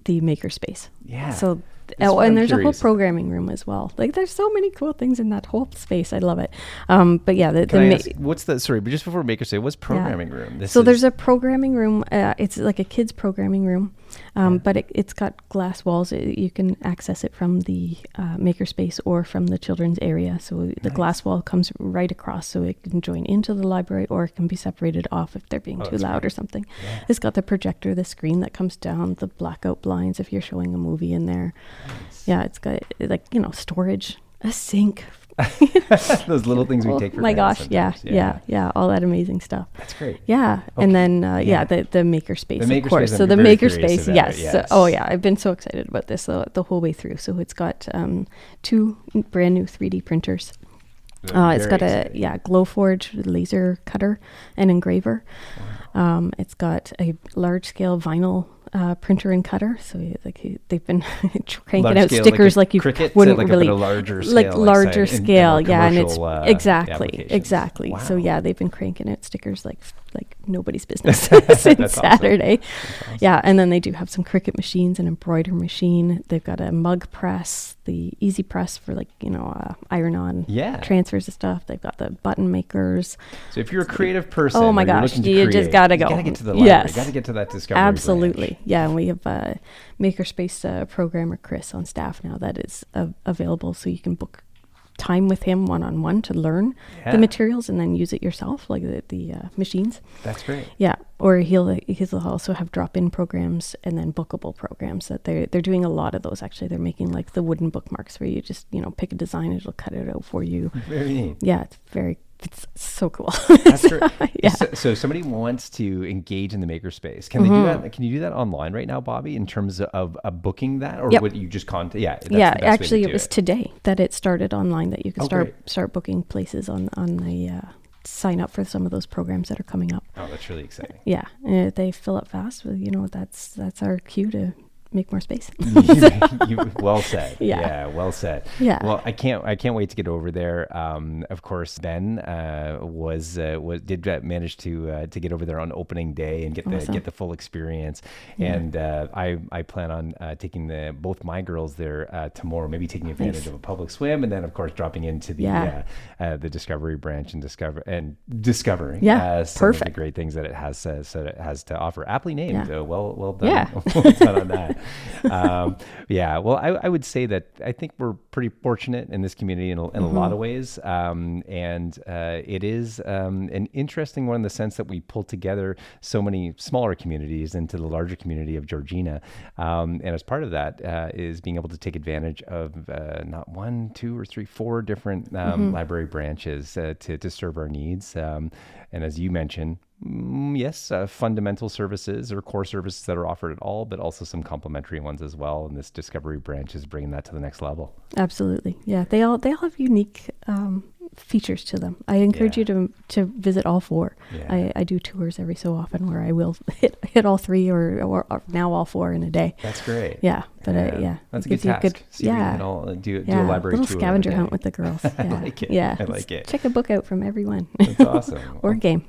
makerspace. Yeah. So That's what and I'm there's a whole curious. programming room as well. Like there's so many cool things in that whole space. I love it. But yeah, Can I ask, what's the sorry? But just before Makerspace, what's programming room? So there's a programming room. It's like a kids programming room, but it's got glass walls. You can access it from the makerspace or from the children's area. So the glass wall comes right across, so it can join into the library, or it can be separated off if they're being too that's loud great. or something. Yeah. It's got the projector, the screen that comes down, the blackout blinds if you're showing a movie in there. Nice. Yeah, it's got storage, a sink. Those little things we Oh take for my granted gosh, sometimes. yeah, all that amazing stuff. That's great. Yeah, Okay. and then Yeah. the makerspace, The of course. makerspace, So I'm the very curious makerspace, about yes. it, yes. Oh yeah, I've been so excited about this the whole way through. So it's got 2 brand new 3D printers. It's Very got exciting. Glowforge laser cutter and engraver. It's got a large scale vinyl printer and cutter. So they've been cranking Large out scale, stickers like you cricket, wouldn't like really a larger scale, like larger say, in scale, more yeah, and it's commercial, exactly. applications. So Wow. yeah, they've been cranking out stickers like nobody's business since That's awesome. Saturday. Yeah, and then they do have some Cricut machines, an embroider machine. They've got a mug press, the Easy Press for iron-on Yeah. transfers of stuff. They've got the button makers. So if you're a creative person, Oh my or you're gosh, looking to you create, just gotta you go. gotta get to the library. Yes. You gotta get to that Discovery Absolutely. branch. Yeah, and we have Makerspace programmer Chris on staff now that is available, so you can book time with him one-on-one to learn Yeah. the materials and then use it yourself, like the machines. That's great. Yeah, or he'll also have drop-in programs and then bookable programs that they're doing a lot of those. Actually, they're making like the wooden bookmarks where you just pick a design, it'll cut it out for you. Very neat. Yeah, it's so cool. That's great. Yeah. So somebody wants to engage in the makerspace. Can they do that? Can you do that online right now, Bobbi, in terms of booking that, or Yep. would you just contact? Yeah. That's the Yeah, best way to actually, do it was today that it started online, that you could Oh, great. start booking places on the sign up for some of those programs that are coming up. Oh, that's really exciting. Yeah, and if they fill up fast, well, that's our cue to make more space. Well said. Yeah. Well said. Yeah. Well, I can't wait to get over there. Of course, Ben did manage to get over there on opening day and Awesome. get the full experience. And I plan on taking both my girls there tomorrow. Maybe taking advantage of a public swim, and then of course dropping into the Discovery branch and discovering some of the perfect. great things that it has to offer. Aptly named. Yeah. Well done. Yeah. Well done on that. Well, I would say that I think we're pretty fortunate in this community in a lot of ways. It is an interesting one in the sense that we pull together so many smaller communities into the larger community of Georgina. And as part of that is being able to take advantage of not 1, 2, or 3, 4 different library branches to serve our needs. And as you mentioned, yes, fundamental services or core services that are offered at all, but also some complementary ones as well. And this Discovery branch is bringing that to the next level. Absolutely. Yeah, they all have unique features to them. I encourage you to visit all 4. Yeah. I do tours every so often where I will hit all 3 or now all 4 in a day. That's great. Yeah, but that's a it good gives you task. See if you can all do a library little tour scavenger in a hunt day. with the girls. I Yeah. like it. Yeah, I like it. Check a book out from everyone. That's awesome. Or a game.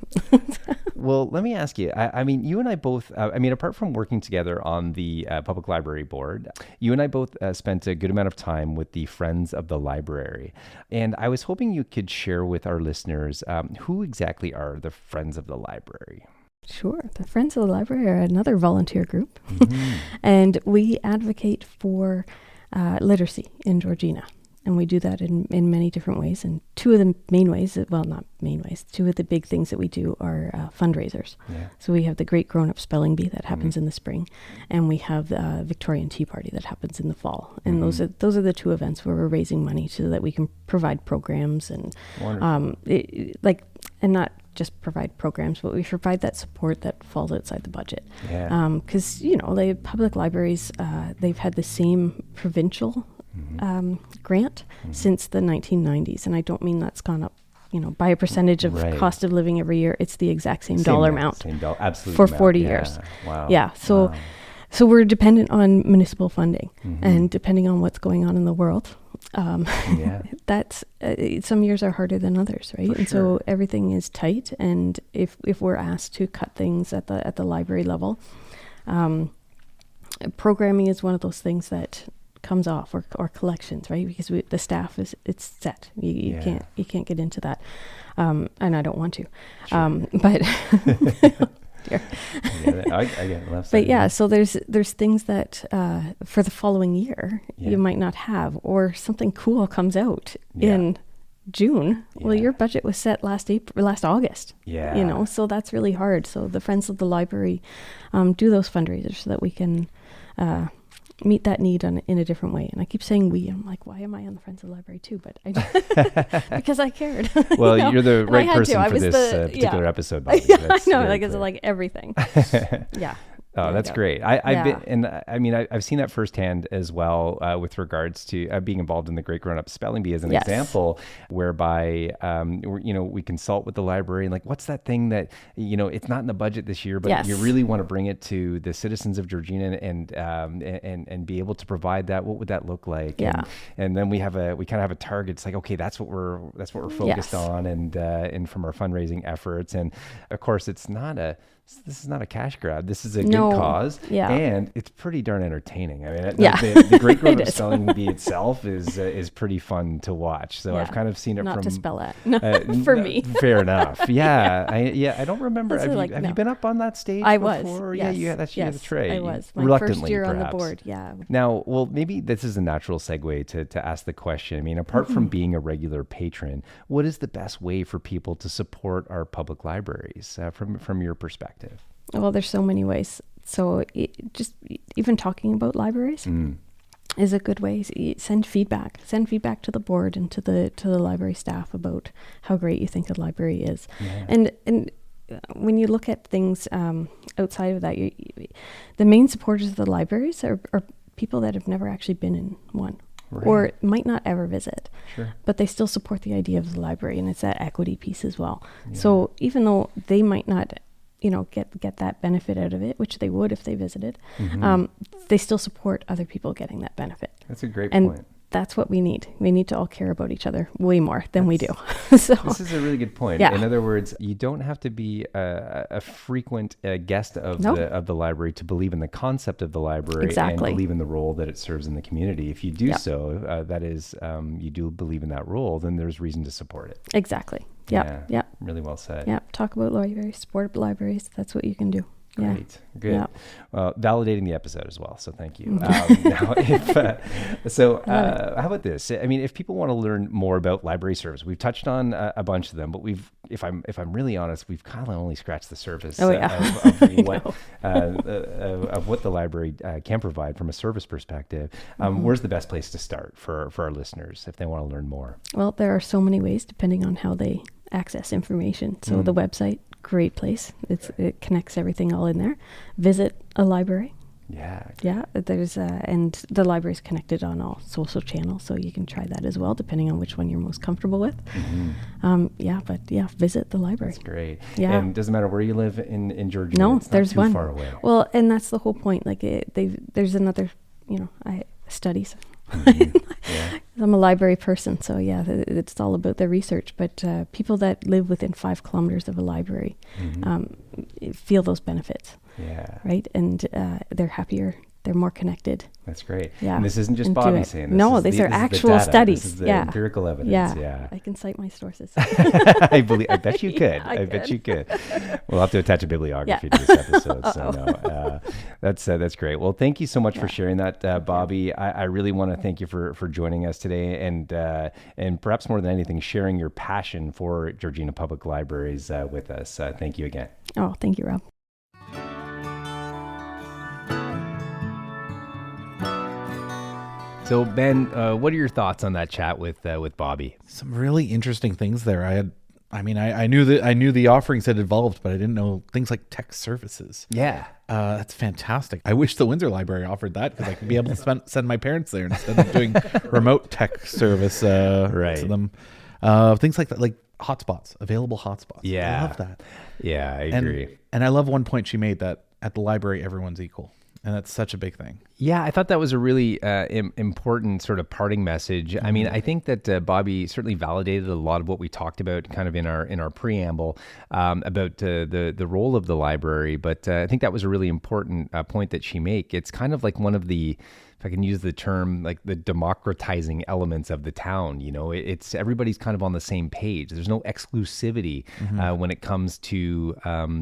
Well, let me ask you. I mean, you and I both. Apart from working together on the public library board, you and I both spent a good amount of time with the Friends of the Library, and I was hoping you could share with our listeners who exactly are the Friends of the Library. Sure. The Friends of the Library are another volunteer group, and we advocate for literacy in Georgina. And we do that in many different ways. And 2 of the main ways, well, not main ways, 2 of the big things that we do are fundraisers. Yeah. So we have the Great Grown Up Spelling Bee that happens in the spring, and we have the Victorian Tea Party that happens in the fall. And those are the 2 events where we're raising money so that we can provide programs and Wonderful. and not just provide programs, but we provide that support that falls outside the budget. Yeah. Because, the public libraries, they've had the same provincial grant since the 1990s. And I don't mean that's gone up, by a percentage of Right. cost of living every year. It's the exact same dollar amount Absolute for amount. 40 Yeah. years. Wow. Yeah. So, Wow. so we're dependent on municipal funding, and depending on what's going on in the world, Yeah. that's some years are harder than others, right? For And sure. so everything is tight, and if we're asked to cut things at the library level, programming is one of those things that comes off, or collections, right? Because the staff it's set. You Yeah. can't get into that, and I don't want to, but. Dear. I get it. Left But side. yeah, so there's things that for the following year Yeah. you might not have, or something cool comes out Yeah. in June. Well, Yeah. your budget was set last August. Yeah. So that's really hard. So the Friends of the Library do those fundraisers so that we can meet that need in a different way. And I keep saying we. I'm like, why am I on the Friends of the Library too? But because I cared. Well, you're the And I right had to. person I for was this the- particular yeah. episode. Bobbi. Yeah, I That's know. very Like it's clear. like everything. Yeah. Oh, There that's you go. great. I've Yeah. been, and I mean, I've seen that firsthand as well with regards to being involved in the Great Grown Up Spelling Bee as an Yes. example, whereby we consult with the library and like, what's that thing that it's not in the budget this year, but Yes. you really want to bring it to the citizens of Georgina and be able to provide that. What would that look like? Yeah. And then we kind of have a target. It's like, okay, that's what we're focused Yes. on, and from our fundraising efforts, and of course, this is not a cash grab. This is a No. good cause, Yeah. and it's pretty darn entertaining. I mean, Yeah. the Great Grown It Up is. Spelling Bee itself is pretty fun to watch. So Yeah. I've kind of seen it Not from to spell at. No, for me. Fair enough. Yeah, I don't remember. That's Have no. you been up on that stage? I was. before? Yes. Yeah, that's right. I was. My Reluctantly, first year on the perhaps. board. Yeah. Now, well, maybe this is a natural segue to ask the question. I mean, apart from being a regular patron, what is the best way for people to support our public libraries from your perspective? Well, there's so many ways. So just even talking about libraries is a good way. Send feedback. Send feedback to the board and to the library staff about how great you think the library is. Yeah. And when you look at things outside of that, the main supporters of the libraries are people that have never actually been in one. Right. Or might not ever visit, Sure. but they still support the idea of the library, and it's that equity piece as well. So even though they might not get that benefit out of it, which they would if they visited, they still support other people getting that benefit. That's a great And point. that's what we need. We need to all care about each other way more than we do. So This is a really good point. Yeah. In other words, you don't have to be a frequent guest of Nope. the library to believe in the concept of the library Exactly. and believe in the role that it serves in the community. If you do Yep. so, that is, you do believe in that role, then there's reason to support it. exactly. Yeah. Yeah. Really well said. Yeah. Talk about libraries, support libraries. That's what you can do. Yeah. Great. Good. Yeah. Well, validating the episode as well. So thank you. Mm-hmm. Now, how about this? I mean, if people want to learn more about library service, we've touched on a bunch of them, but if I'm really honest, we've kind of only scratched the surface Oh, yeah. of what the library can provide from a service perspective. Where's the best place to start for our listeners if they want to learn more? Well, there are so many ways depending on how they access information. So the website, great place. It connects everything all in there. Visit a library. Yeah. Yeah, there's and the library's connected on all social channels, so you can try that as well, depending on which one you're most comfortable with. Visit the library. That's great. Yeah. And it doesn't matter where you live in Georgia. No, it's not there's too one. far away. Well, and that's the whole point. Like there's another, studies. Yeah. I'm a library person, so yeah, it's all about the research. But people that live within 5 kilometers of a library feel those benefits, Yeah. right? And they're happier, they're more connected. That's great. Yeah. And this isn't just And do Bobbi it. saying this. No, is these the are this is the actual data. studies. This is the Yeah. empirical evidence. Yeah. Yeah. I can cite my sources. I bet you could. Yeah, I bet could. you could. We'll have to attach a bibliography Yeah. to this episode. So no, that's great. Well, thank you so much for sharing that, Bobbi. I really want to thank you for joining us today, and perhaps more than anything, sharing your passion for Georgina Public Libraries with us. Thank you again. Oh, thank you, Rob. So Ben, what are your thoughts on that chat with Bobbi? Some really interesting things there. I had I mean, I knew the offerings had evolved, but I didn't know things like tech services. Yeah. That's fantastic. I wish the Windsor Library offered that, because I could be able to send my parents there instead of doing remote tech service to them. Things like that, like hotspots, available hotspots. Yeah. I love that. Yeah, I agree. And I love one point she made, that at the library, everyone's equal. And that's such a big thing. Yeah, I thought that was a really important sort of parting message. I mean, I think that Bobbi certainly validated a lot of what we talked about kind of in our preamble about the role of the library. But I think that was a really important point that she made. It's kind of like one of the, if I can use the term, like the democratizing elements of the town. You know, it's everybody's kind of on the same page. There's no exclusivity when it comes to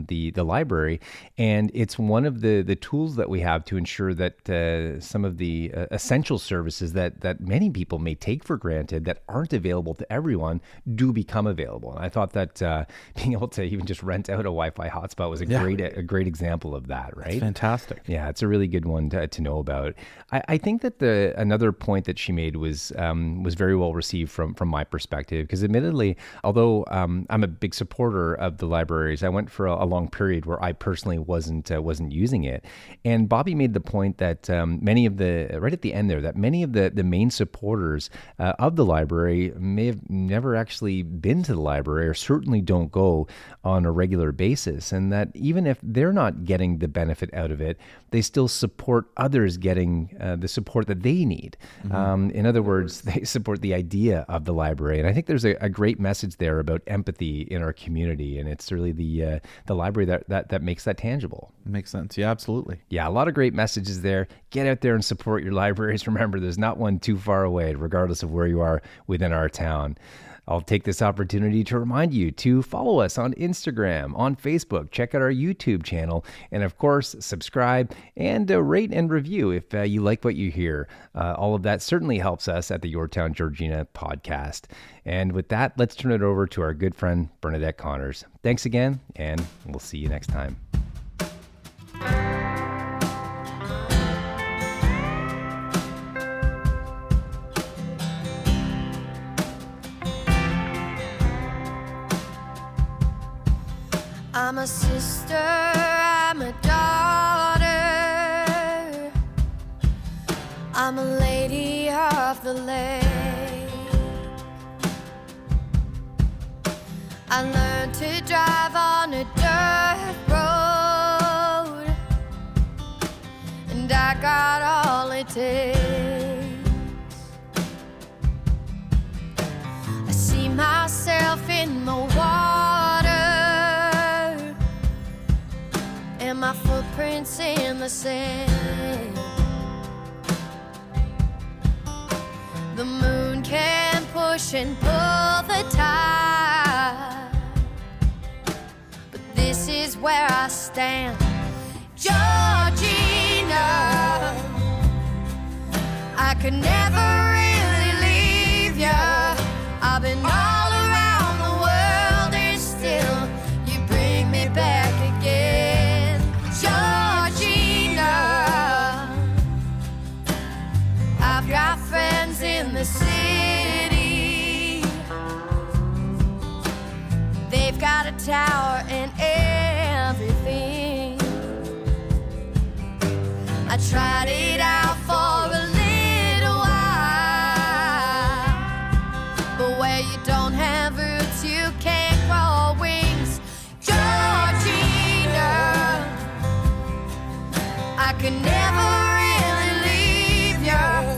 the library, and it's one of the tools that we have to ensure that some of the essential services that many people may take for granted that aren't available to everyone do become available. And I thought that being able to even just rent out a Wi-Fi hotspot was a great example of that. Right? It's fantastic. Yeah, it's a really good one to know about. I think that another point that she made was very well received from my perspective, because admittedly, although I'm a big supporter of the libraries, I went for a long period where I personally wasn't using it. And Bobbi made the point that many of the main supporters of the library may have never actually been to the library, or certainly don't go on a regular basis, and that even if they're not getting the benefit out of it, they still support others getting the support that they need. In other words, they support the idea of the library. And I think there's a great message there about empathy in our community. And it's really the library that makes that tangible. Makes sense. Yeah, absolutely. Yeah, a lot of great messages there. Get out there and support your libraries. Remember, there's not one too far away, regardless of where you are within our town. I'll take this opportunity to remind you to follow us on Instagram, on Facebook, check out our YouTube channel, and of course, subscribe and rate and review if you like what you hear. All of that certainly helps us at the YourTown Georgina podcast. And with that, let's turn it over to our good friend, Bernadette Connors. Thanks again, and we'll see you next time. I'm a sister, I'm a daughter, I'm a lady of the lake. I learned to drive on a dirt road, and I got all it takes. I see myself in the water, and my footprints in the sand. The moon can push and pull the tide, but this is where I stand. Georgina, I could never really leave ya. I've been all around the world, and still you bring me back again. Georgina, I've got friends in the city. They've got a tower and everything. I tried it out for a little while, but where you don't have roots, you can't grow wings. Georgina, I could never really leave ya.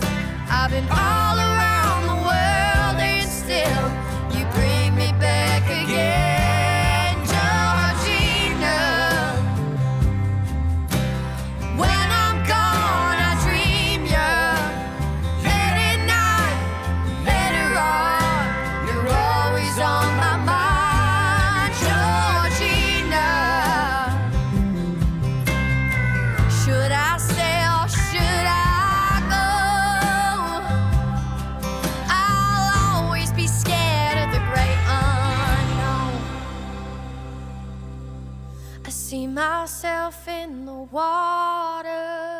I've been all around the world, and still you bring me back again. Georgina, when I'm gone, I dream ya. Late at night, later on, you're always on my mind. Georgina, should I stay or should I go? I'll always be scared of the great unknown. I see myself in the water,